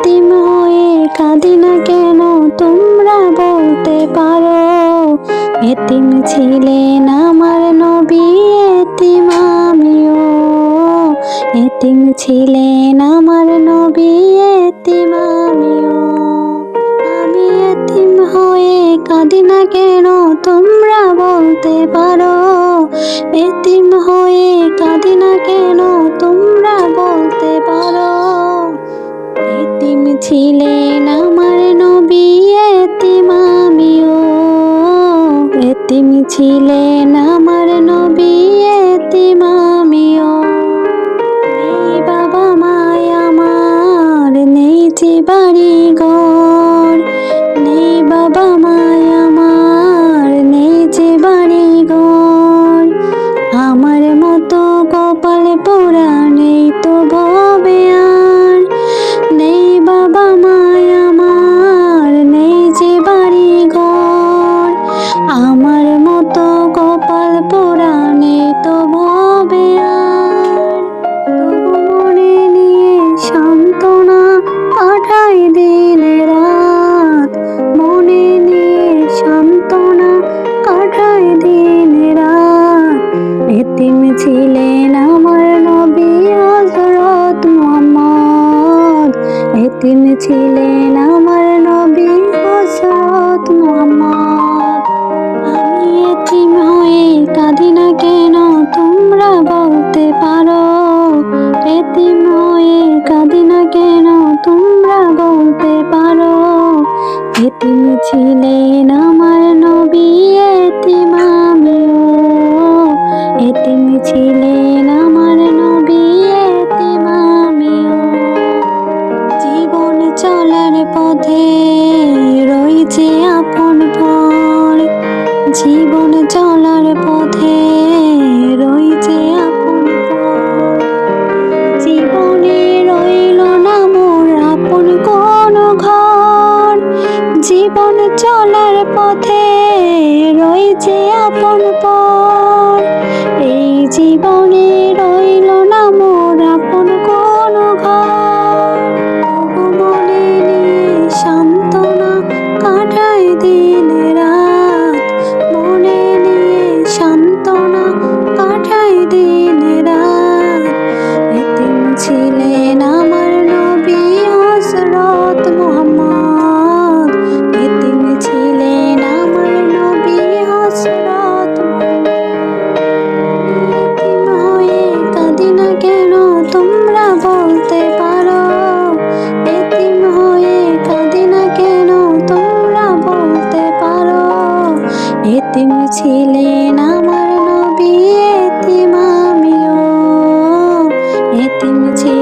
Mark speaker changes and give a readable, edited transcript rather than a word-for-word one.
Speaker 1: এতিম হয়ে কাঁদি না কেন তোমরা বলতে পারো। এতিম ছিলেন আমার নবী, এতিম আমিও। এতিম ছিলেন আমার নবী, এতিম আমিও। আমি এতিম হয়ে কাঁদি না কেন তোমরা বলতে পারো। এতিম হয়ে কাঁদি না কেন তোমরা বলতে পারো। এতিম ছিলেন আমার নবী, এতিম আমিও। এতিম ছিলেন আমার নবী, এতিম আমিও। নেই বাবা মায় আমার, নেই যে বাড়ি ঘর। নেই বাবা মায় আমার, নেই যে বাড়ি ঘর। আমার মতো কপাল পোড়া নেই তো ভবে আর। নেই বাবা মায় আমার, নেই যে বাড়ি ঘর। আমার মতো কপাল পোড়া নেই তো ভবে আর। তবু মনে নিয়ে সান্ত্বনা কাটাই দিন রাত। মনে নিয়ে সান্ত্বনা কাটাই দিন রাত। এতিম ছিলেন আমার নবী হযরত মুহাম্মদ। এতিম ছিলেন আমার নবী হযরত মুহাম্মদ। আমি এতিম হয়ে কাঁদি না কেন তোমরা বলতে পারো। এতিম হয়ে কাঁদি না কেন তোমরা বলতে পারো। এতিম ছিলেন আমার নবী, এতিম আমিও। এতিম ছিলেন আমার নবী, এতিম আমিও। জীবন চলার পথে রয়েছে আপন পর। জীবন চলার পথে রয়েছে আপন পর। জীবনে রইল না মোর আপন কোনো ঘর। জীবন চলার পথে রয়েছে আপন পর। এই জীবনে রইল না মোর আপন কোনো ঘর। তবু মনে নিয়ে সান্ত্বনা কাটাই দিন রাত। মনে নিয়ে সান্ত্বনা কাটাই দিন রাত। এতিম ছিলেন আমার নবী হযরত মুহাম্মদ। এতিম ছিলেন আমার নবী হযরত মুহাম্মদ। এতিম হয়ে কাঁদি না কেন তোমরা বলতে পারো। এতিম হয়ে কাঁদি না কেন তোমরা বলতে পারো। এতিম ছিলেন আমার নবী, এতিম আমিও। এতিম ছিলেন